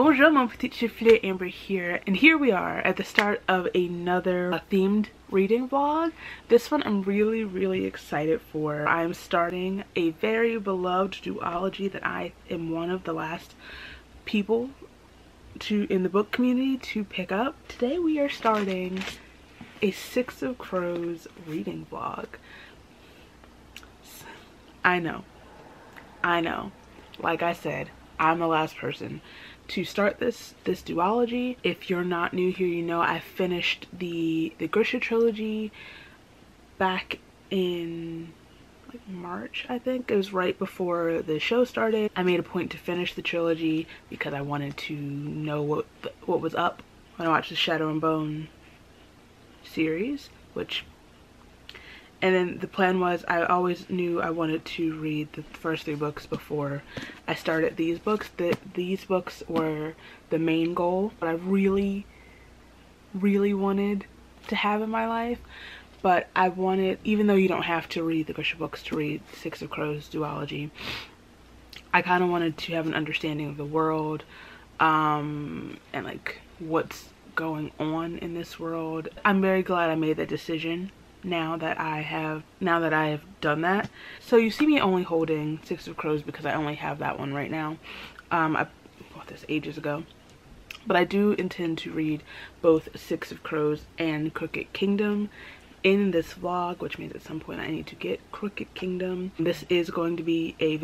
Bonjour mon petit chiflet, Amber here, and here we are at the start of another themed reading vlog. This one I'm really excited for. I'm starting a very beloved duology that I am one of the last people in the book community to pick up. Today we are starting a Six of Crows reading vlog. I know, like I said, I'm the last person to start this duology. If you're not new here, you know I finished the Grisha trilogy back in like March, I think. It was right before the show started. I made a point to finish the trilogy because I wanted to know what was up when I watched the Shadow and Bone series, and then the plan was, I always knew I wanted to read the first 3 books before I started these books. These books were the main goal, but I really wanted to have in my life. But I wanted, even though you don't have to read the Grisha books to read Six of Crows duology, I kind of wanted to have an understanding of the world and like what's going on in this world. I'm very glad I made that decision now that I have done that. So you see me only holding Six of Crows because I only have that one right now. I bought this ages ago, but I do intend to read both Six of Crows and Crooked Kingdom in this vlog, which means at some point I need to get Crooked Kingdom. This is going to be a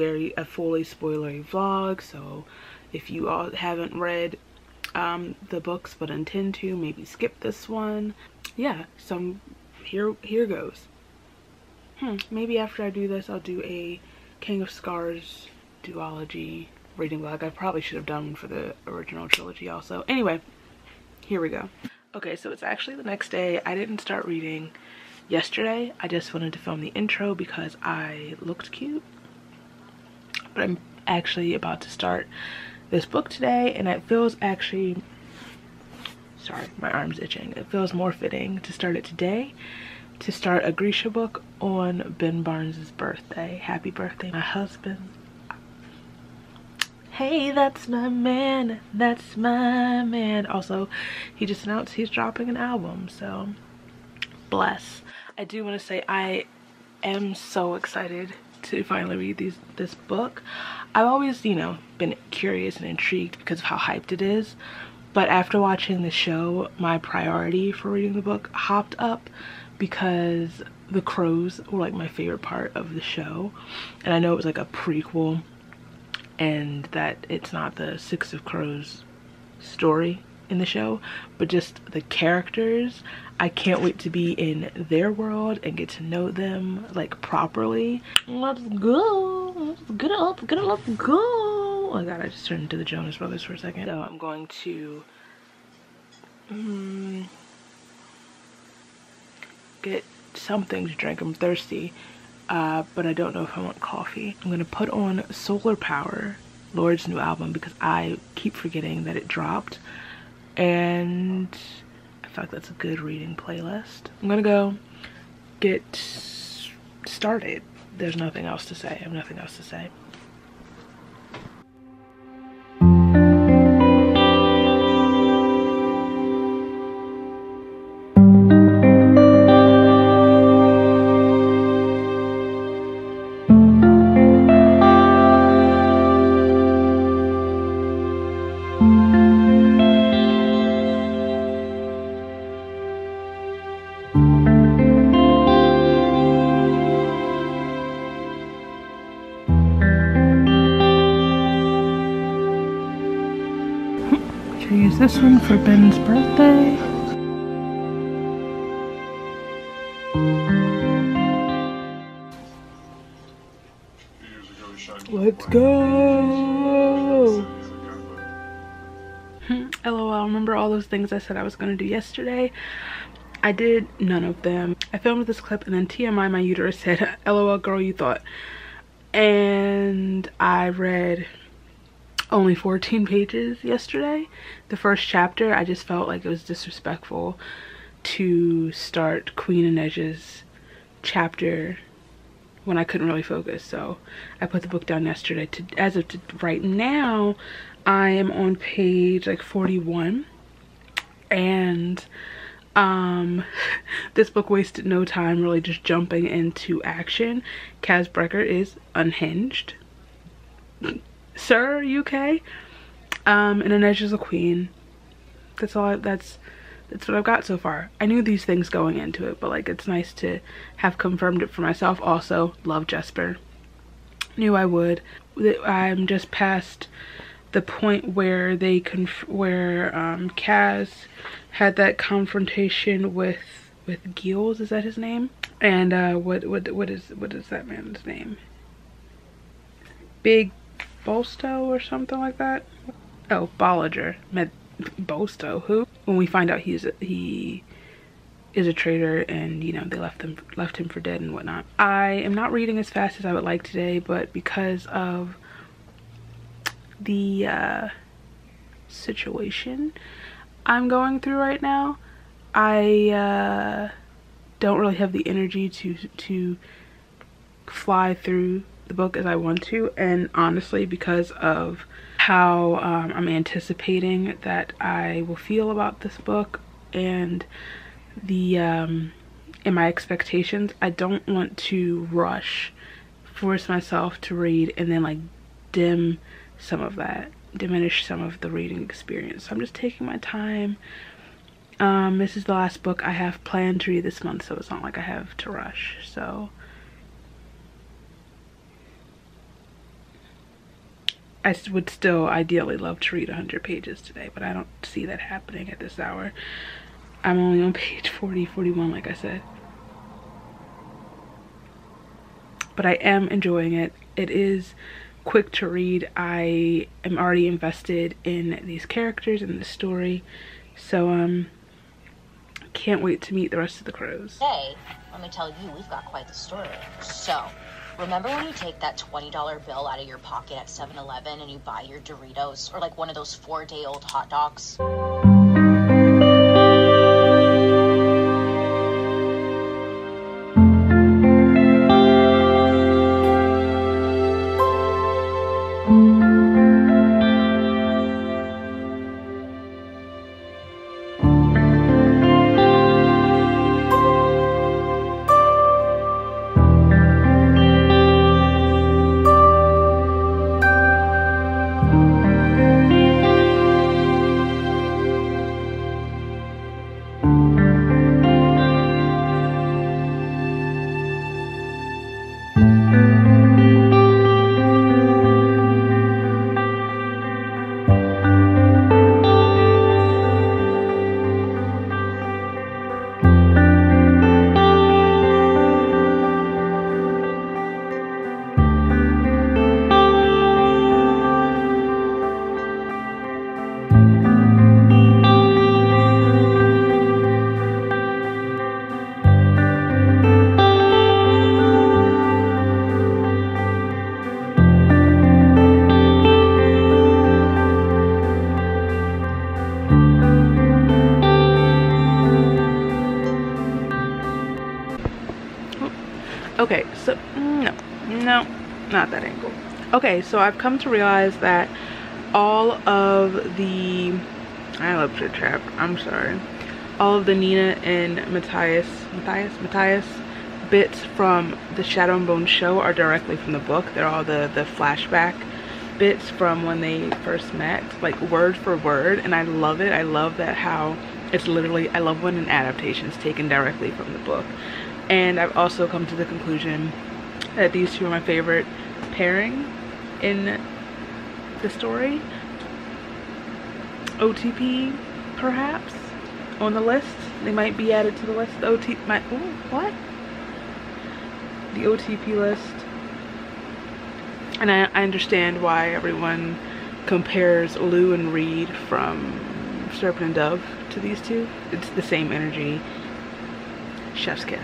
fully spoilery vlog, so if you all haven't read the books but intend to, maybe skip this one. Yeah, so here goes. Maybe after I do this, I'll do a King of Scars duology reading vlog. I probably should have done one for the original trilogy also. Anyway, here we go. Okay, so it's actually the next day. I didn't start reading yesterday. I just wanted to film the intro because I looked cute. But I'm actually about to start this book today, and it feels actually, sorry, my arm's itching. It feels more fitting to start it today, to start a Grisha book on Ben Barnes's birthday. Happy birthday, my husband. Hey, that's my man, that's my man. Also, he just announced he's dropping an album, so bless. I do want to say I am so excited to finally read this book. I've always, you know, been curious and intrigued because of how hyped it is. But after watching the show, my priority for reading the book hopped up because the crows were like my favorite part of the show. And I know it was like a prequel and that it's not the Six of Crows story in the show, but just the characters. I can't wait to be in their world and get to know them like properly. Let's go. Let's go. Oh my god, I just turned into the Jonas Brothers for a second. So I'm going to get something to drink. I'm thirsty, but I don't know if I want coffee. I'm gonna put on Solar Power, Lord's new album, because I keep forgetting that it dropped, and I feel like that's a good reading playlist. I'm gonna go get started. There's nothing else to say. I have nothing else to say. Use this one for Ben's birthday. Let's go! LOL, remember all those things I said I was going to do yesterday? I did none of them. I filmed this clip and then TMI, my uterus said, LOL girl, you thought. And I read only 14 pages yesterday. The first chapter, I just felt like it was disrespectful to start Queen Inej's chapter when I couldn't really focus, so I put the book down yesterday. As of right now, I am on page like 41, and this book wasted no time really just jumping into action. Kaz Brekker is unhinged. Sir, UK? And Inej is a queen. That's all. That's what I've got so far. I knew these things going into it, but like it's nice to have confirmed it for myself. Also, love Jesper. Knew I would. I'm just past the point where Kaz had that confrontation with Giles. Is that his name? And what is that man's name? Big Bolstow or something like that. Oh, Bolliger. Bolstow, who? When we find out he is a traitor, and you know they left him for dead and whatnot. I am not reading as fast as I would like today, but because of the situation I'm going through right now, I don't really have the energy to fly through the book as I want to, and honestly because of how I'm anticipating that I will feel about this book and the and my expectations, I don't want to force myself to read and then like diminish some of the reading experience. So I'm just taking my time. This is the last book I have planned to read this month, so it's not like I have to rush. So I would still ideally love to read 100 pages today, but I don't see that happening at this hour. I'm only on page 41, like I said. But I am enjoying it. It is quick to read. I am already invested in these characters and the story. So, can't wait to meet the rest of the crows. Hey, let me tell you, we've got quite the story. So, remember when you take that $20 bill out of your pocket at 7-Eleven and you buy your Doritos or like one of those 4-day-old hot dogs? Okay, so no, not that angle. Okay, so I've come to realize that all of the all of the Nina and Matthias bits from the Shadow and Bone show are directly from the book. They're all the flashback bits from when they first met, like word for word, and I love it. I love that how it's literally, I love when an adaptation is taken directly from the book. And I've also come to the conclusion that these two are my favorite pairing in the story. OTP, perhaps, on the list. They might be added to the list. The OTP list. And I understand why everyone compares Lou and Reed from Serpent and Dove to these two. It's the same energy. Chef's kiss.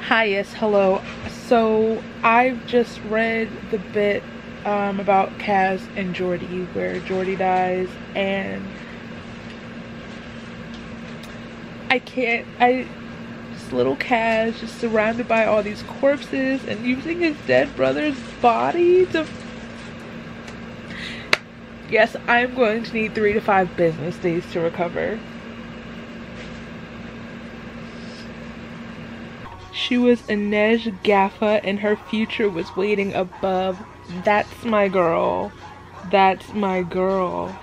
Hi, yes, hello. So I've just read the bit about Kaz and Jordy where Jordy dies, and I can't. Just little Kaz just surrounded by all these corpses and using his dead brother's body to... Yes, I'm going to need 3 to 5 business days to recover. She was Inej Gaffa and her future was waiting above. That's my girl. That's my girl.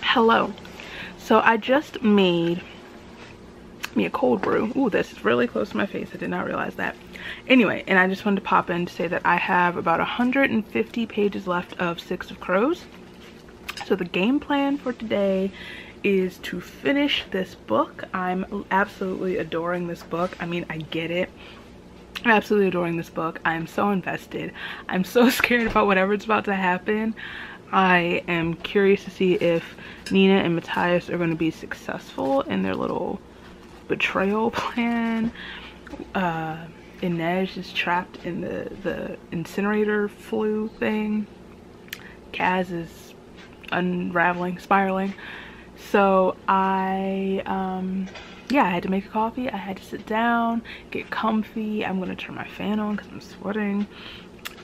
Hello. So I just made me a cold brew. Ooh, this is really close to my face. I did not realize that. Anyway, and I just wanted to pop in to say that I have about 150 pages left of Six of Crows. So the game plan for today is to finish this book. I'm absolutely adoring this book. I mean, I get it. I'm absolutely adoring this book. I'm so invested. I'm so scared about whatever's about to happen. I am curious to see if Nina and Matthias are going to be successful in their little betrayal plan. Inej is trapped in the incinerator flue thing. Kaz is unraveling, spiraling. So yeah, I had to make a coffee. I had to sit down, get comfy. I'm gonna turn my fan on because I'm sweating,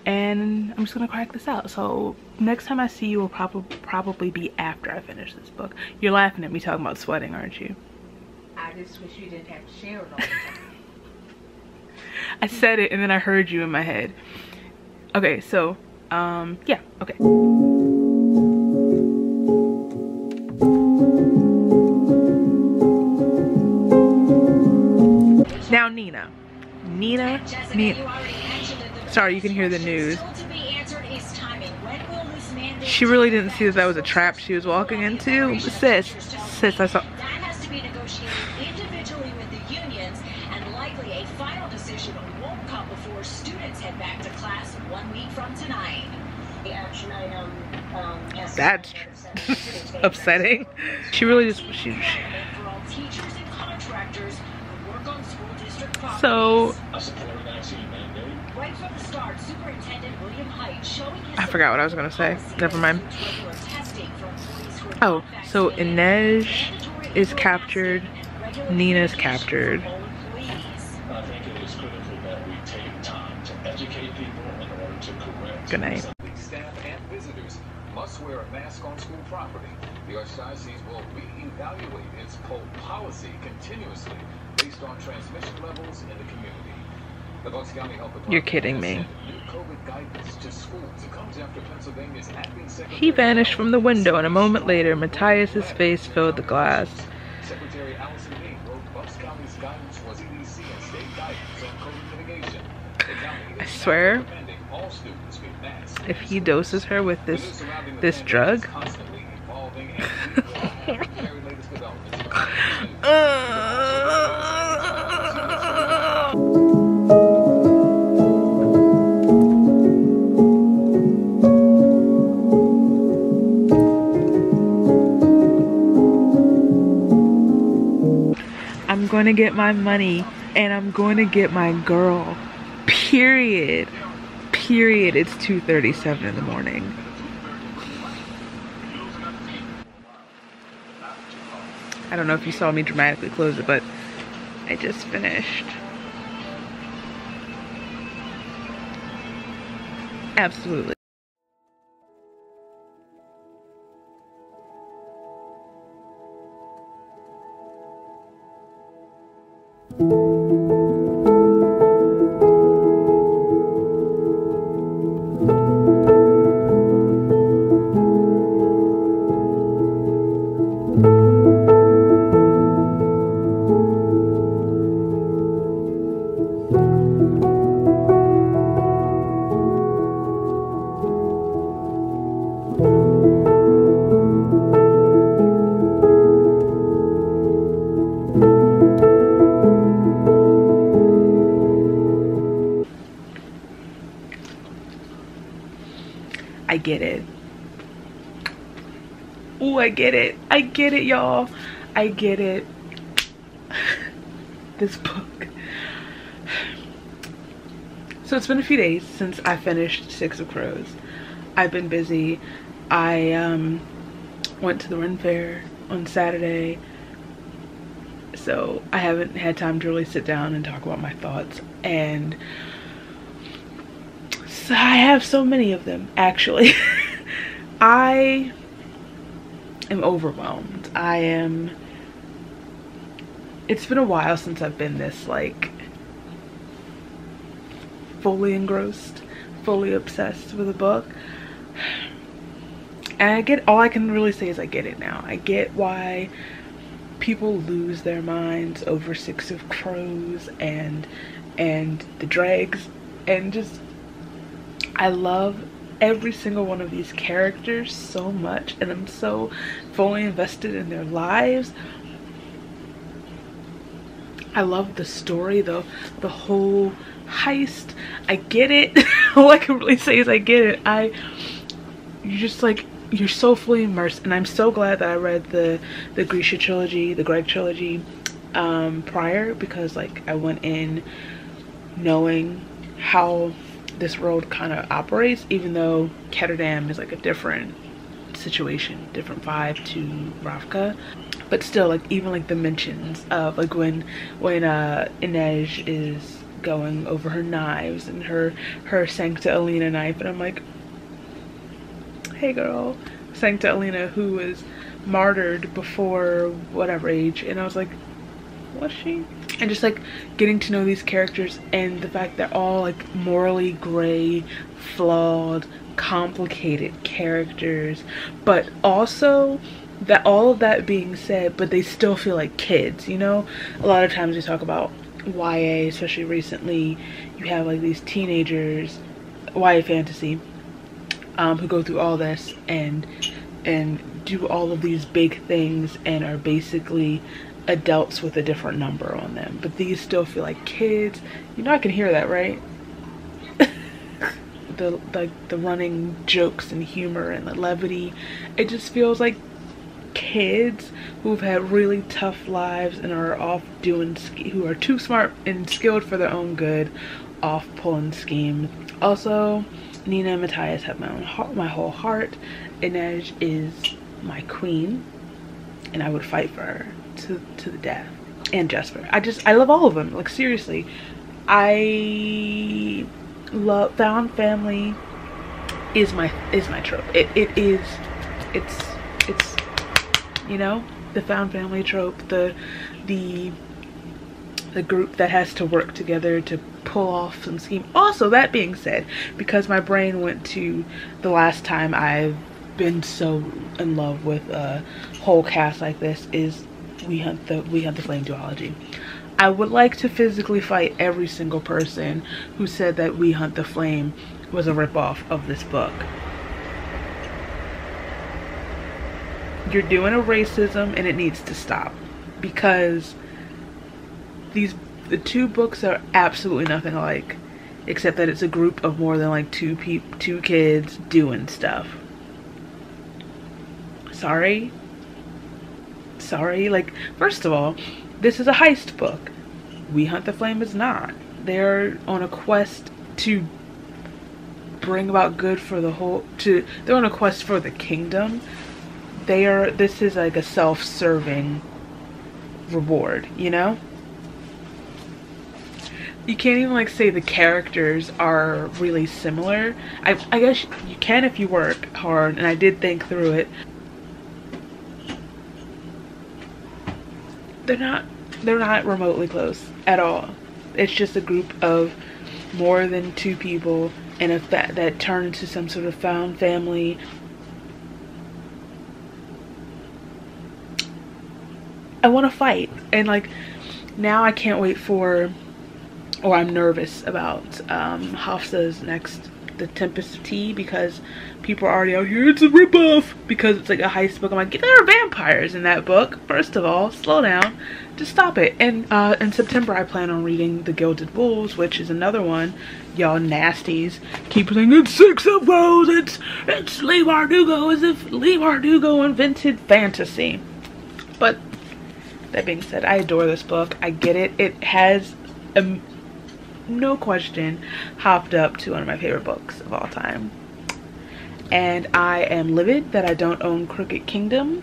and I'm just gonna crack this out. So next time I see you will probably be after I finish this book. You're laughing at me talking about sweating, aren't you? I just wish you didn't have to share it all the time. I said it and then I heard you in my head. Okay, so yeah, okay. Now Nina. Sorry, you can hear the news. She really didn't see that that was a trap she was walking into. Sis, I saw. That has to be negotiated individually with the unions, and likely a final decision won't come before students head back to class 1 week from tonight. The action item. That's upsetting. She really just So I forgot what I was gonna say. Never mind. Oh, so Inej is captured, Nina's captured. Good night. Staff and visitors must wear a mask on school property. The Archdiocese will reevaluate its policy continuously based on transmission levels in the community. The Bucks County Health Department. You're kidding me. New COVID guidance to schools. It comes after Pennsylvania's acting secretary. He vanished from the window, and a moment later, Matthias's face filled the glass. Secretary Allison Lee wrote Bucks County's guidance was CDC and state guidance on COVID mitigation. I swear, if he doses her with this drug. I'm going to get my money and I'm going to get my girl. Period. Period. It's 2:37 in the morning. I don't know if you saw me dramatically close it, but I just finished. Absolutely. I get it. Ooh, I get it. I get it, y'all. I get it. This book. So it's been a few days since I finished Six of Crows. I've been busy. I went to the Ren Fair on Saturday, so I haven't had time to really sit down and talk about my thoughts, and so I have so many of them, actually. I am overwhelmed. It's been a while since I've been this like fully engrossed, fully obsessed with a book. And I get, all I can really say is I get it now. I get why people lose their minds over Six of Crows and the Dregs, and just, I love every single one of these characters so much, and I'm so fully invested in their lives. I love the story, the whole heist. I get it. All I can really say is I get it. You're just like, you're so fully immersed, and I'm so glad that I read the Grisha trilogy, the Greg trilogy prior, because like I went in knowing how this world kind of operates, even though Ketterdam is like a different situation, different vibe to Ravka, but still, like, even like the mentions of like when Inej is going over her knives and her Sancta Alina knife, and I'm like, hey girl, Sancta Alina, who was martyred before whatever age, and I was like, was she? And just like getting to know these characters, and the fact they're all like morally gray, flawed, complicated characters, but also that, all of that being said, but they still feel like kids, you know? A lot of times we talk about YA, especially recently, you have like these teenagers, YA fantasy, who go through all this and do all of these big things and are basically adults with a different number on them, but these still feel like kids. You know, I can hear that, right? the running jokes and humor and the levity, it just feels like kids who've had really tough lives and are off doing, who are too smart and skilled for their own good, off pulling schemes. Also, Nina and Matthias have my whole heart. Inej is my queen, and I would fight for her to the death. And Jesper, I love all of them. Like, seriously, I love found family is my trope. It's you know, the found family trope, the group that has to work together to pull off some scheme. Also, that being said, because my brain went to the last time I've been so in love with a whole cast like this, is We Hunt the Flame duology. I would like to physically fight every single person who said that We Hunt the Flame was a ripoff of this book. You're doing a racism, and it needs to stop, because the two books are absolutely nothing alike, except that it's a group of more than like two kids doing stuff. Sorry, like, first of all, this is a heist book. We Hunt the Flame is not. They're on a quest to bring about good for the whole, they're on a quest for the kingdom. This is like a self-serving reward, you know? You can't even like say the characters are really similar. I guess you can if you work hard, and I did think through it. They're not remotely close at all. It's just a group of more than two people and that turn into some sort of found family. I want to fight, and like now I can't wait for, or I'm nervous about Hafsa's next, The Tempest of Tea, because people are already out here, it's a ripoff, because it's like a heist book. I'm like, there are vampires in that book. First of all, slow down, just stop it. And in September I plan on reading The Gilded Wolves, which is another one. Y'all nasties keep saying it's 6 of Rose, it's Lee Bardugo, as if Lee Bardugo invented fantasy. But that being said, I adore this book. I get it. It has no question hopped up to one of my favorite books of all time. And I am livid that I don't own Crooked Kingdom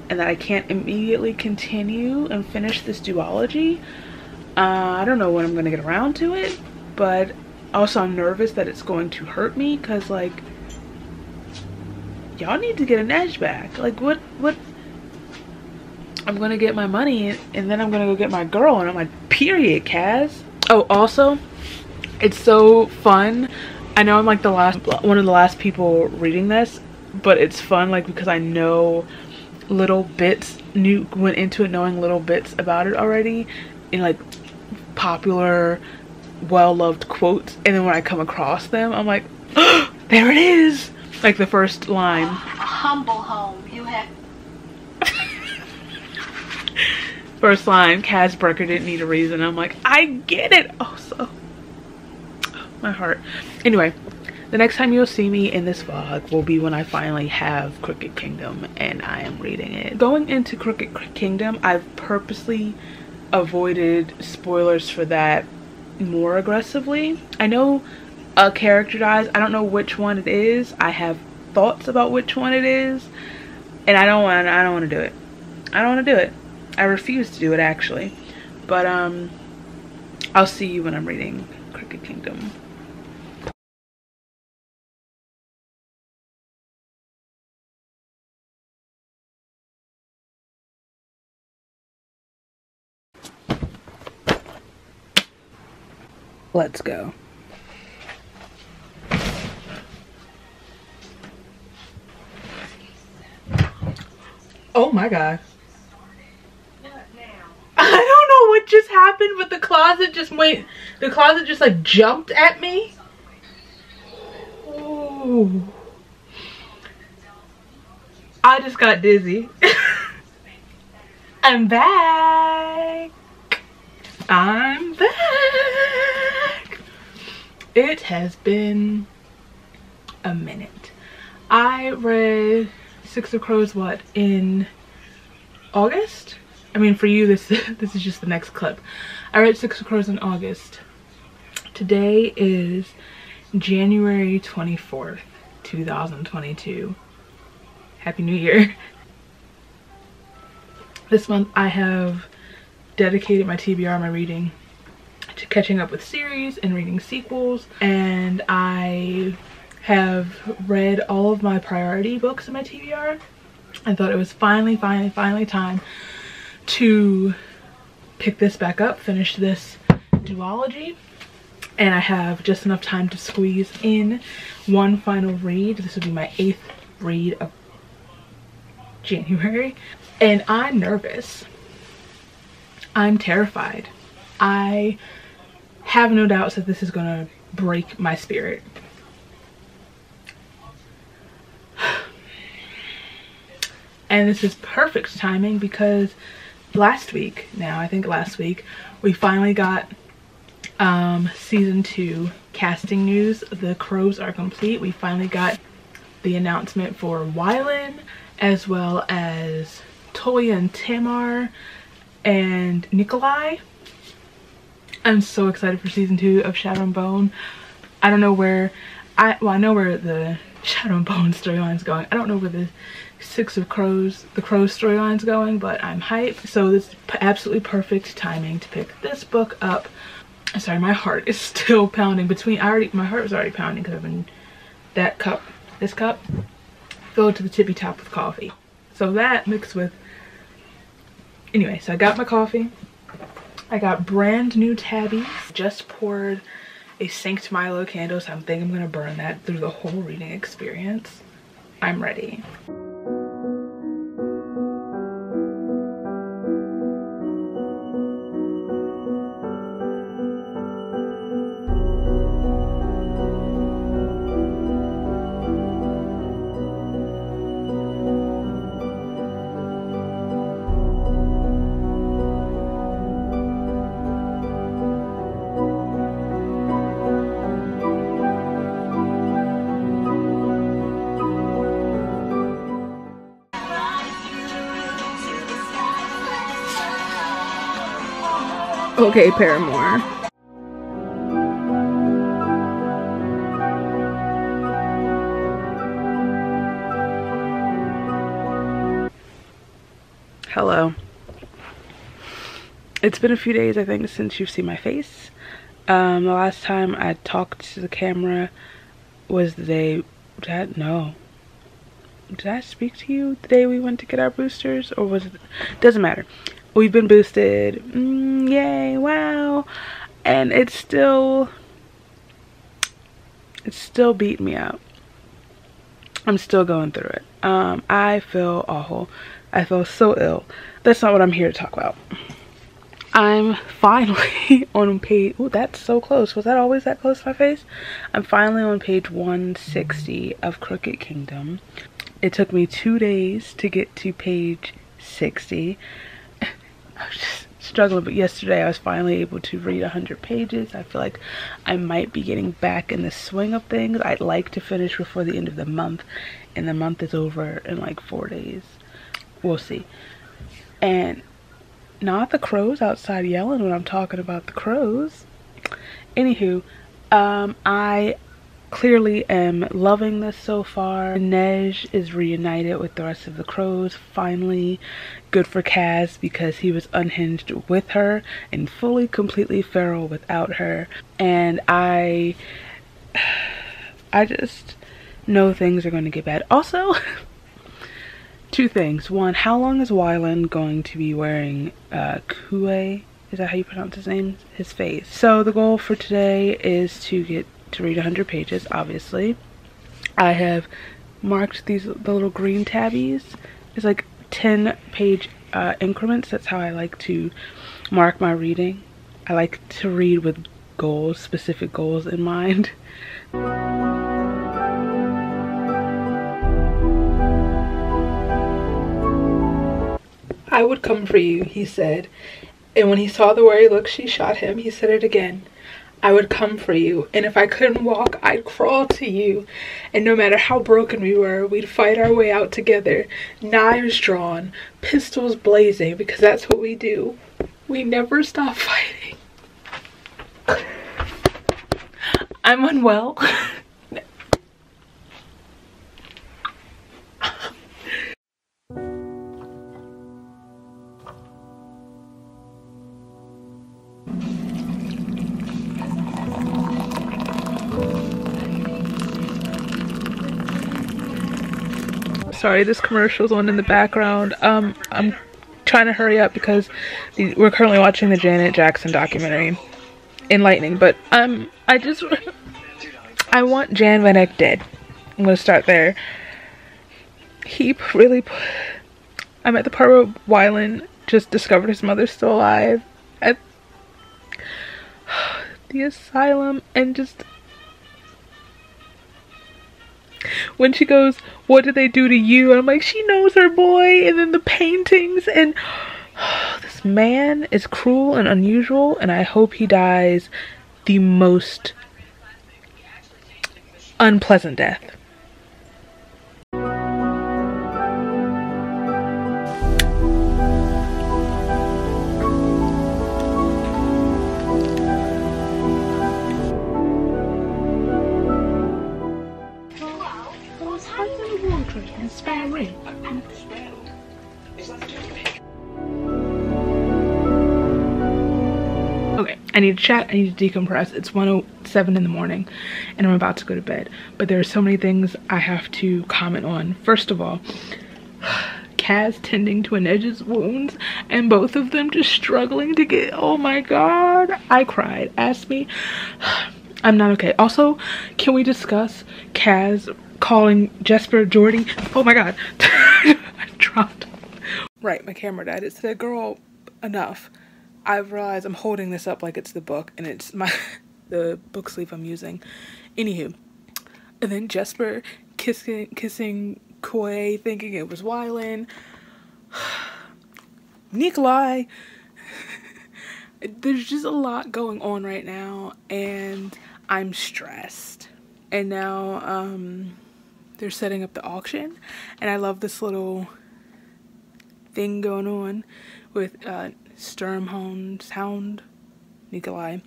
and that I can't immediately continue and finish this duology. I don't know when I'm gonna get around to it, but also I'm nervous that it's going to hurt me, because like, y'all need to get an edge back. Like what I'm gonna get my money and then I'm gonna go get my girl, and I'm like, period, Kaz. Oh, also, it's so fun. I know I'm like one of the last people reading this, but it's fun like because I know little bits, went into it knowing little bits about it already, in like popular, well-loved quotes, and then when I come across them, I'm like, oh, there it is! Like the first line. A humble home you have. First line, Kaz Brecker didn't need a reason. I'm like, I get it. Oh, so my heart. Anyway, the next time you'll see me in this vlog will be when I finally have Crooked Kingdom and I am reading it. Going into Crooked Kingdom, I've purposely avoided spoilers for that more aggressively. I know a character dies. I don't know which one it is. I have thoughts about which one it is, and I don't want to do it. I don't want to do it. I refuse to do it, actually. But I'll see you when I'm reading Crooked Kingdom. Let's go. Oh my god. I don't know what just happened, but the closet just like jumped at me. Ooh. I just got dizzy. I'm back. I'm back. It has been a minute. I read Six of Crows, what, in August? I mean, for you, this is just the next clip. I read Six of Crows in August. Today is January 24th, 2022. Happy New Year. This month I have dedicated my TBR, my reading, to catching up with series and reading sequels, and I have read all of my priority books in my TBR. I thought it was finally time to pick this back up, finish this duology, and I have just enough time to squeeze in one final read. This will be my 8th read of January, and I'm nervous. I'm terrified. I have no doubts that this is gonna break my spirit. And this is perfect timing because last week, we finally got season 2 casting news. The Crows are complete. We finally got the announcement for Wylan, as well as Toya and Tamar and Nikolai. I'm so excited for season 2 of Shadow and Bone. I don't know where, I know where the Shadow and Bone storyline is going. I don't know where the 6 of Crows, the Crows storylines going, but I'm hyped. So this is absolutely perfect timing to pick this book up. Sorry, my heart is still pounding my heart was already pounding because I've been, this cup filled to the tippy top with coffee. So that mixed with, anyway, so I got my coffee. I got brand new tabbies. Just poured a Synced Milo candle, so I'm thinking I'm gonna burn that through the whole reading experience. I'm ready. Okay, Paramore. Hello. It's been a few days, I think, since you've seen my face. The last time I talked to the camera was the day, did I speak to you the day we went to get our boosters, or was it, doesn't matter. We've been boosted, yay, wow, and it's still beating me out. I'm still going through it. I feel awful. I feel so ill. That's not what I'm here to talk about. I'm finally on page, oh, that's so close. Was that always that close to my face? I'm finally on page 160 of Crooked Kingdom. It took me 2 days to get to page 60. I was just struggling, but yesterday I was finally able to read 100 pages. I feel like I might be getting back in the swing of things. I'd like to finish before the end of the month, and the month is over in like 4 days. We'll see. And not the crows outside yelling when I'm talking about the crows. Anywho, I clearly am loving this so far. Nej is reunited with the rest of the crows. Finally, good for Kaz because he was unhinged with her and fully, completely feral without her. And I just know things are going to get bad. Also, 2 things. One, how long is Wylan going to be wearing Kue? Is that how you pronounce his name? His face. So the goal for today is to get to read 100 pages, obviously. I have marked the little green tabbies. It's like 10-page increments. That's how I like to mark my reading. I like to read with goals, specific goals in mind. I would come for you, he said. And when he saw the wary look she shot him, he said it again. I would come for you, and if I couldn't walk, I'd crawl to you. And no matter how broken we were, we'd fight our way out together, knives drawn, pistols blazing, because that's what we do. We never stop fighting. I'm unwell. Sorry, this commercial's on in the background. I'm trying to hurry up because we're currently watching the Janet Jackson documentary, Enlightening. But I want Jan Van Eyck dead. I'm gonna start there. I'm at the part where Wylan just discovered his mother's still alive at the asylum, and just when she goes, what did they do to you? And I'm like, she knows her boy. And then the paintings, and this man is cruel and unusual, and I hope he dies the most unpleasant death. Okay, I need to chat, I need to decompress. It's 1:07 in the morning and I'm about to go to bed. But there are so many things I have to comment on. First of all, Kaz tending to Inej's wounds and both of them just struggling to get, oh my god. I cried. Ask me. I'm not okay. Also, can we discuss Kaz calling Jesper Jordy? Oh my god. I dropped. Right, my camera died. It said, girl, enough. I've realized I'm holding this up like it's the book and it's the book sleeve I'm using. Anywho, and then Jesper kissing Koi, thinking it was Wylan. Nikolai. There's just a lot going on right now and I'm stressed. And now they're setting up the auction and I love this little thing going on with Sturmhound, Nikolai,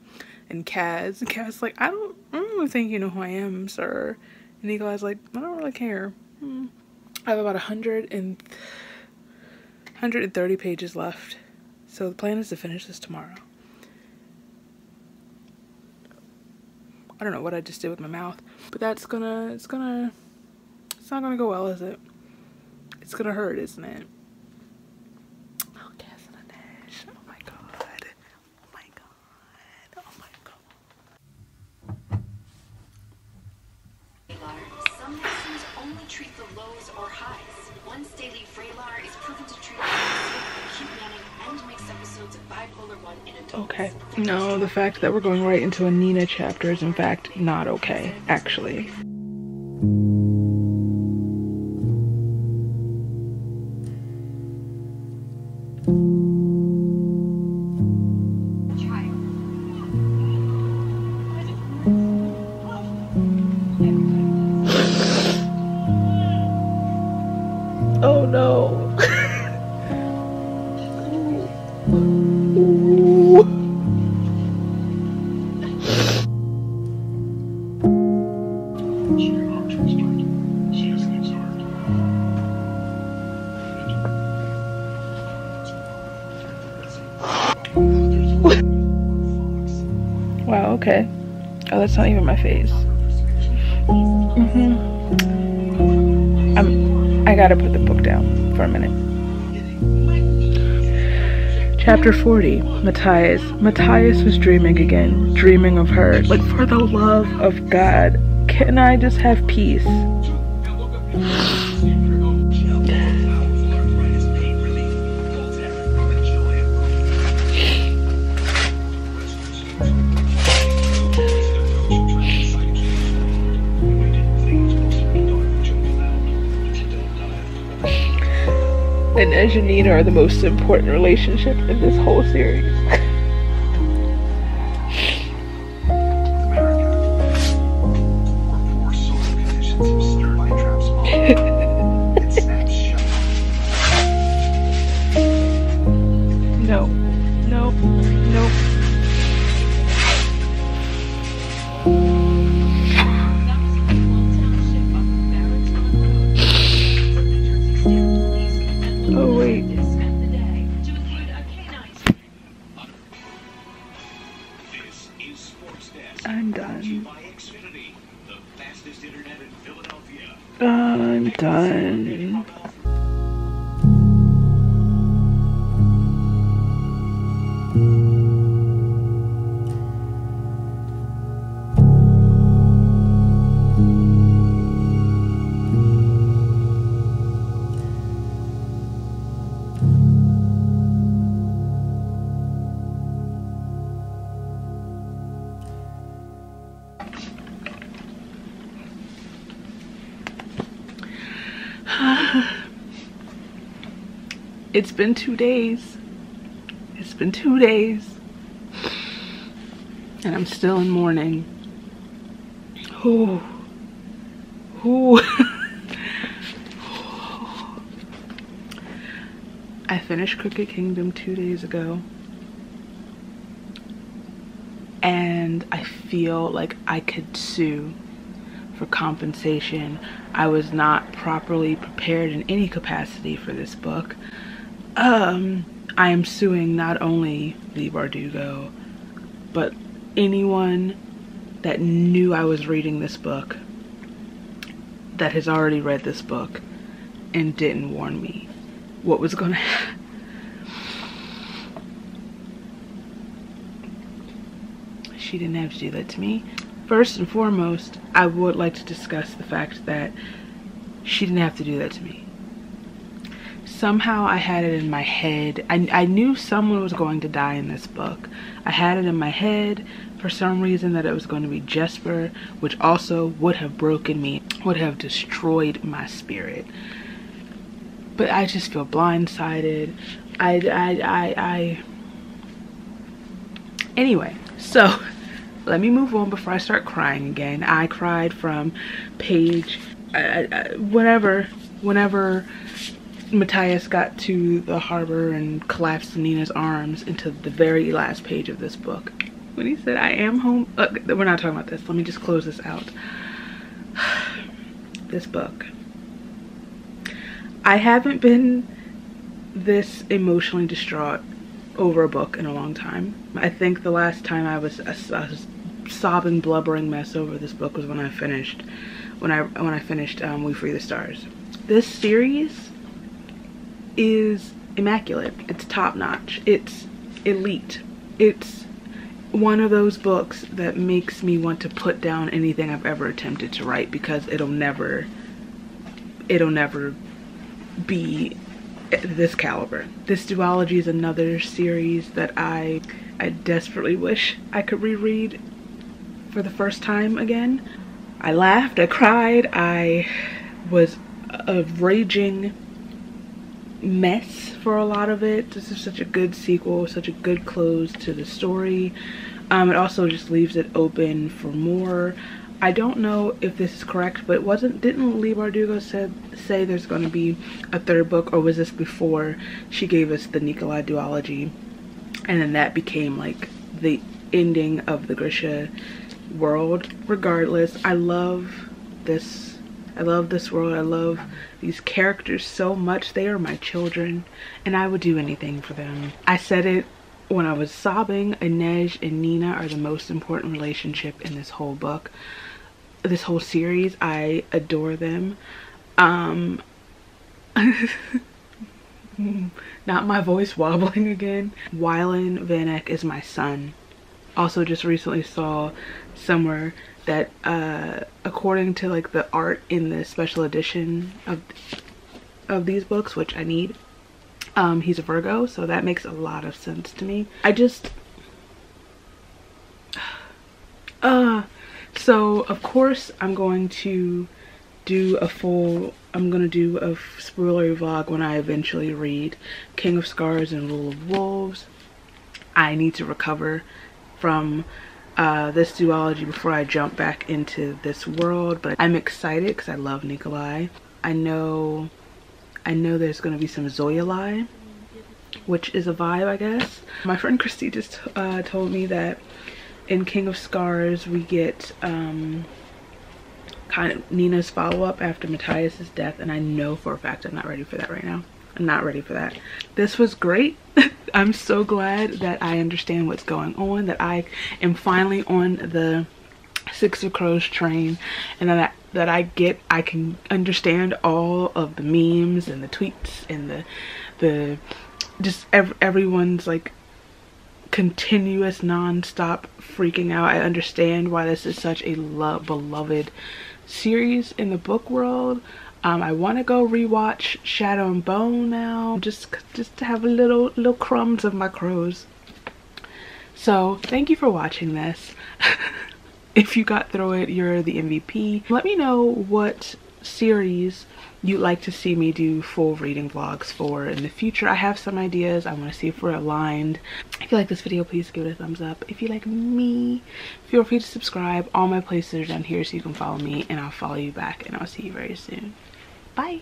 and Kaz. And Kaz's like, I don't really think you know who I am, sir. And Nikolai's like, I don't really care. I have about 130 pages left. So the plan is to finish this tomorrow. I don't know what I just did with my mouth, but it's not gonna go well, is it? It's gonna hurt, isn't it? Oh, Kaz and Inej. Oh my god. Oh my god. Oh my god. Some medicines only treat the lows or highs. Once daily Vraylar is proven to treat acute manic and mixed episodes of bipolar 1 in adults. Okay. No, the fact that we're going right into a Nina chapter is in fact not okay, actually. Oh no. Wow, okay. Oh, that's not even my face. I gotta put the book down for a minute. Chapter 40. Matthias. Matthias was dreaming again. Dreaming of her. Like, for the love of God, can I just have peace? And Janina are the most important relationship in this whole series. No, no, no. Oh wait. I'm done. I'm done. It's been 2 days. It's been 2 days. And I'm still in mourning. Ooh. Ooh. I finished Crooked Kingdom 2 days ago. And I feel like I could sue for compensation. I was not properly prepared in any capacity for this book. I am suing not only the Bardugo, but anyone that knew I was reading this book, that has already read this book and didn't warn me what was gonna happen. She didn't have to do that to me. First and foremost, I would like to discuss the fact that she didn't have to do that to me. Somehow I had it in my head. I knew someone was going to die in this book. I had it in my head for some reason that it was going to be Jesper, which also would have broken me, would have destroyed my spirit. But I just feel blindsided. Anyway, so let me move on before I start crying again. I cried from page, whenever Matthias got to the harbor and collapsed in Nina's arms, into the very last page of this book. When he said, I am home, we're not talking about this. Let me just close this out. This book. I haven't been this emotionally distraught over a book in a long time. I think the last time I was a sobbing, blubbering mess over this book was when I finished, We Free the Stars. This series is immaculate. It's top-notch. It's elite. It's one of those books that makes me want to put down anything I've ever attempted to write, because it'll never be this caliber. This duology is another series that I desperately wish I could reread for the first time again. I laughed, I cried, I was a raging mess for a lot of it. This is such a good sequel, such a good close to the story. It also just leaves it open for more. I don't know if this is correct, but didn't Leigh Bardugo say there's going to be a third book, or was this before she gave us the Nikolai duology, and then that became like the ending of the Grisha world? Regardless, I love this world. I love these characters so much. They are my children, and I would do anything for them. I said it when I was sobbing. Inej and Nina are the most important relationship in this whole book, this whole series. I adore them. Not my voice wobbling again. Wylan Van Eck is my son. Also just recently saw somewhere that according to like the art in the special edition of these books, which I need, he's a Virgo, so that makes a lot of sense to me. So of course I'm going to do a spoilery vlog when I eventually read King of Scars and Rule of Wolves. I need to recover from this duology before I jump back into this world, but I'm excited because I love Nikolai. I know there's going to be some Zoyalai, which is a vibe, I guess. My friend Christy just told me that in King of Scars we get kind of Nina's follow-up after Matthias's death, and I know for a fact I'm not ready for that right now. I'm not ready for that. This was great. I'm so glad that I understand what's going on, that I am finally on the Six of Crows train, and that I can understand all of the memes and the tweets and the just everyone's like continuous non-stop freaking out. I understand why this is such a beloved series in the book world. I want to go rewatch Shadow and Bone now, just to have a little crumbs of my crows. So thank you for watching this. If you got through it, you're the MVP. Let me know what series you'd like to see me do full reading vlogs for in the future. I have some ideas. I want to see if we're aligned. If you like this video, please give it a thumbs up. If you like me, feel free to subscribe. All my places are down here so you can follow me, and I'll follow you back, and I'll see you very soon. Bye.